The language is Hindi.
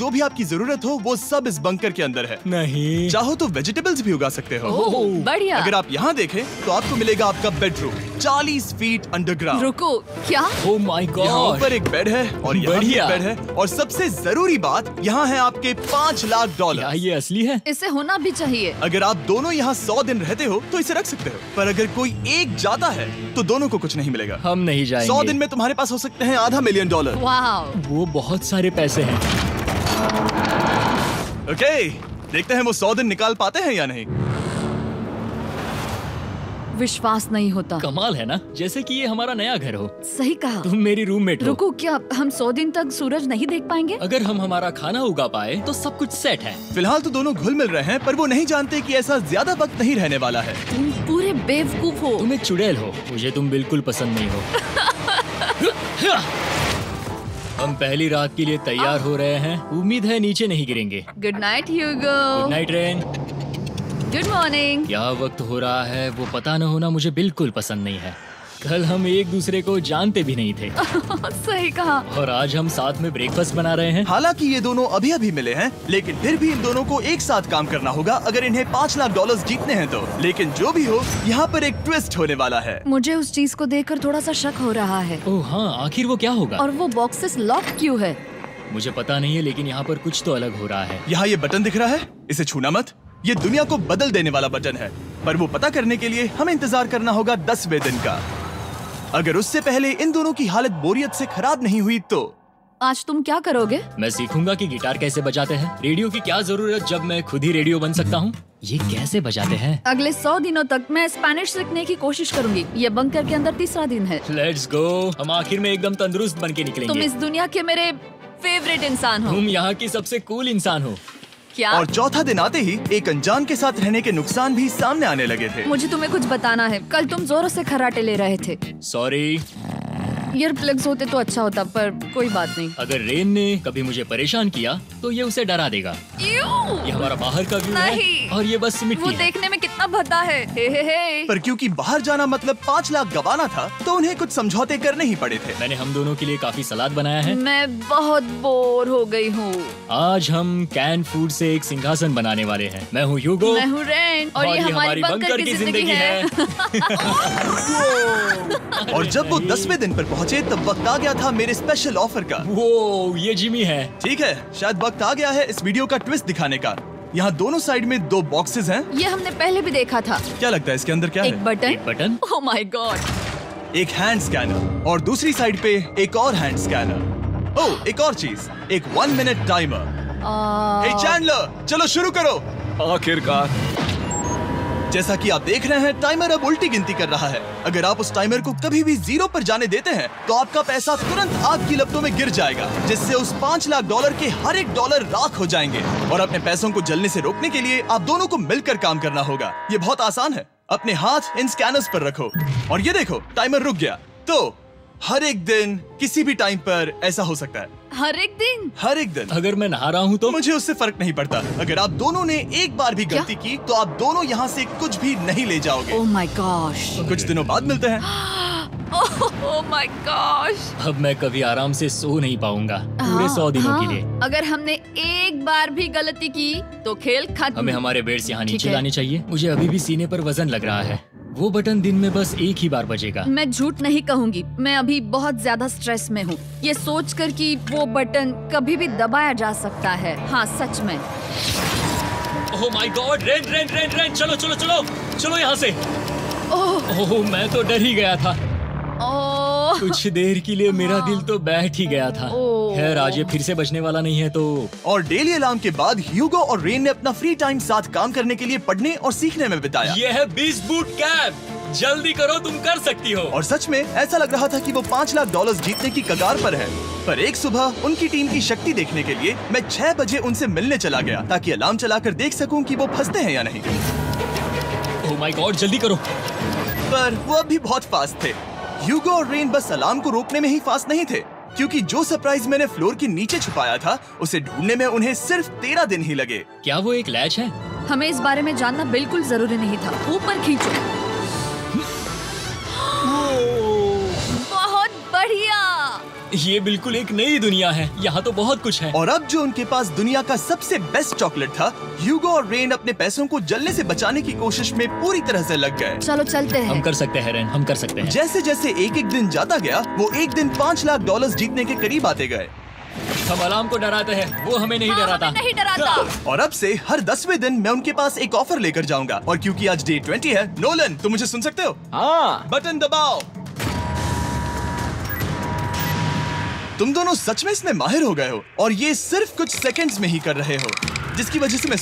जो भी आपकी जरूरत हो वो सब इस बंकर के अंदर है। नहीं, चाहो तो वेजिटेबल्स भी उगा सकते हो। बढ़िया। अगर आप यहाँ देखें तो आपको मिलेगा आपका बेडरूम 40 फीट अंडरग्राउंड। रुको, क्या? ओह माय यहाँ गॉड, ऊपर एक बेड है और यहाँ भी बढ़िया। एक बेड है, और सबसे जरूरी बात यहाँ है आपके $5 लाख। क्या ये असली है? इसे होना भी चाहिए। अगर आप दोनों यहाँ 100 दिन रहते हो तो इसे रख सकते हो, पर अगर कोई एक जाता है तो दोनों को कुछ नहीं मिलेगा। हम नहीं जाएंगे। 100 दिन में तुम्हारे पास हो सकते हैं $500 मिलियन। वाह, वो बहुत सारे पैसे हैं। ओके, देखते हैं वो 100 दिन निकाल पाते हैं या नहीं। विश्वास नहीं होता। कमाल है ना, जैसे कि ये हमारा नया घर हो। सही कहा। तुम मेरी रूममेट हो। रुको, क्या हम 100 दिन तक सूरज नहीं देख पाएंगे? अगर हम हमारा खाना उगा पाए तो सब कुछ सेट है। फिलहाल तो दोनों घुल मिल रहे हैं, पर वो नहीं जानते कि ऐसा ज्यादा वक्त नहीं रहने वाला है। तुम पूरे बेवकूफ हो। तुम एक चुड़ैल हो, मुझे तुम बिल्कुल पसंद नहीं हो। हम पहली रात के लिए तैयार हो रहे हैं। उम्मीद है नीचे नहीं गिरेंगे। Good night Hugo. Good night Rain. Good morning. क्या वक्त हो रहा है वो पता न होना मुझे बिल्कुल पसंद नहीं है। कल हम एक दूसरे को जानते भी नहीं थे सही कहा। और आज हम साथ में ब्रेकफास्ट बना रहे हैं। हालांकि ये दोनों अभी अभी मिले हैं, लेकिन फिर भी इन दोनों को एक साथ काम करना होगा अगर इन्हें $5 लाख जीतने हैं तो। लेकिन जो भी हो, यहाँ पर एक ट्विस्ट होने वाला है। मुझे उस चीज को देखकर थोड़ा सा शक हो रहा है। ओह हाँ, आखिर वो क्या होगा? और वो बॉक्सेस लॉक क्यों है? मुझे पता नहीं है, लेकिन यहाँ पर कुछ तो अलग हो रहा है। यहाँ ये बटन दिख रहा है, इसे छूना मत। ये दुनिया को बदल देने वाला बटन है, पर वो पता करने के लिए हमें इंतजार करना होगा 10वें दिन का। अगर उससे पहले इन दोनों की हालत बोरियत से खराब नहीं हुई तो आज तुम क्या करोगे? मैं सीखूंगा कि गिटार कैसे बजाते हैं। रेडियो की क्या जरूरत जब मैं खुद ही रेडियो बन सकता हूँ। ये कैसे बजाते हैं? अगले 100 दिनों तक मैं स्पेनिश सीखने की कोशिश करूंगी। ये बंकर के अंदर 3रा दिन है। Let's go. हम आखिर में एकदम तंदुरुस्त बन के तुम निकलेंगे। इस दुनिया के मेरे फेवरेट इंसान हो। तुम यहाँ की सबसे कूल इंसान हो। क्या? और चौथा दिन आते ही एक अनजान के साथ रहने के नुकसान भी सामने आने लगे थे। मुझे तुम्हें कुछ बताना है। कल तुम जोरों से खर्राटे ले रहे थे। सॉरी। ईयर प्लग्स होते तो अच्छा होता, पर कोई बात नहीं। अगर रेन ने कभी मुझे परेशान किया तो ये उसे डरा देगा। ये हमारा बाहर का व्यू है नहीं। और ये बस मिट्टी वो है। देखने में कितना भद्दा है। हे। पर क्योंकि बाहर जाना मतलब 5 लाख गवाना था, तो उन्हें कुछ समझौते करने ही पड़े थे। मैंने हम दोनों के लिए काफी सलाद बनाया है। मैं बहुत बोर हो गई हूँ। आज हम कैन फूड से एक सिंहासन बनाने वाले हैं। मैं हूँ ह्यूगो। मैं हूँ रेन और ये हमारी बंकर की जिंदगी है। और जब वो 10वें दिन पर पहुँचे तब वक्त आ गया था मेरे स्पेशल ऑफर का। वो ये जिमी है। ठीक है, शायद वक्त आ गया है इस वीडियो का ट्विस्ट दिखाने का। यहाँ दोनों साइड में 2 बॉक्सेस हैं। ये हमने पहले भी देखा था। क्या लगता है इसके अंदर क्या एक है? Button. Button. Oh my God. एक हैंड स्कैनर और दूसरी साइड पे एक और हैंड स्कैनर। ओह, एक और चीज, एक 1 मिनट टाइमर। हे चैंडलर, चलो शुरू करो। आखिरकार। जैसा कि आप देख रहे हैं, टाइमर अब उल्टी गिनती कर रहा है। अगर आप उस टाइमर को कभी भी 0 पर जाने देते हैं तो आपका पैसा तुरंत आग की लपटों में गिर जाएगा, जिससे उस $5 लाख के हर एक डॉलर राख हो जाएंगे। और अपने पैसों को जलने से रोकने के लिए आप दोनों को मिलकर काम करना होगा। ये बहुत आसान है। अपने हाथ इन स्कैनर्स पर रखो और ये देखो, टाइमर रुक गया। तो हर एक दिन किसी भी टाइम पर ऐसा हो सकता है। हर एक दिन? हर एक दिन। अगर मैं नहा रहा हूँ तो मुझे उससे फर्क नहीं पड़ता। अगर आप दोनों ने एक बार भी गलती की तो आप दोनों यहाँ से कुछ भी नहीं ले जाओगे। Oh my gosh. कुछ दिनों बाद मिलते हैं। Oh my gosh. अब मैं कभी आराम से सो नहीं पाऊंगा पूरे 100 दिनों के लिए। अगर हमने एक बार भी गलती की तो खेल खत्म। हमें हमारे बेड्स यहाँ ठीक नीचे है। लाने चाहिए। मुझे अभी भी सीने पर वजन लग रहा है। वो बटन दिन में बस एक ही बार बजेगा। मैं झूठ नहीं कहूंगी, मैं अभी बहुत ज्यादा स्ट्रेस में हूँ, ये सोचकर कि वो बटन कभी भी दबाया जा सकता है। हाँ सच में। Oh my God, rain rain rain rain, चलो चलो चलो चलो यहाँ से। ओह मैं तो डर ही गया था। ओह कुछ देर के लिए मेरा दिल तो बैठ ही गया था। ओह। खैर आज ये फिर से बचने वाला नहीं है तो। और डेली अलार्म के बाद ह्यूगो और रेन ने अपना फ्री टाइम साथ काम करने के लिए पढ़ने और सीखने में बिताया। ये है 20 बूट कैप। जल्दी करो, तुम कर सकती हो। और सच में ऐसा लग रहा था कि वो $5 लाख जीतने की कगार पर है। पर एक सुबह उनकी टीम की शक्ति देखने के लिए मैं 6 बजे उनसे मिलने चला गया, ताकि अलार्म चलाकर देख सकूं कि वो फंसते हैं या नहीं। ओह माय गॉड, जल्दी करो। पर वो अब भी बहुत फास्ट थे। ह्यूगो और रेन बस अलार्म को रोकने में ही फास्ट नहीं थे, क्योंकि जो सरप्राइज मैंने फ्लोर के नीचे छुपाया था उसे ढूंढने में उन्हें सिर्फ 13 दिन ही लगे। क्या वो एक लैच है? हमें इस बारे में जानना बिल्कुल जरूरी नहीं था। ऊपर खींचो। बहुत बढ़िया। ये बिल्कुल एक नई दुनिया है। यहाँ तो बहुत कुछ है। और अब जो उनके पास दुनिया का सबसे बेस्ट चॉकलेट था, ह्यूगो और रेन अपने पैसों को जलने से बचाने की कोशिश में पूरी तरह से लग गए। चलो चलते हम हैं। कर सकते हैं रेन, हम कर सकते हैं। जैसे जैसे एक एक दिन जाता गया, वो एक दिन $5 लाख जीतने के करीब आते गए। हम अलार्म को डराते हैं, वो हमें नहीं हाँ, डराता। हमें नहीं डराता। और अब से हर 10वें दिन मैं उनके पास एक ऑफर लेकर जाऊंगा। और क्योंकि आज डे 20 है, नोलन तुम मुझे सुन सकते हो? हाँ। बटन दबाओ। तुम दोनों सच में इसमें माहिर हो गए हो और ये सिर्फ कुछ सेकंड्स में ही कर रहे हो, जिसकी वजह से मैं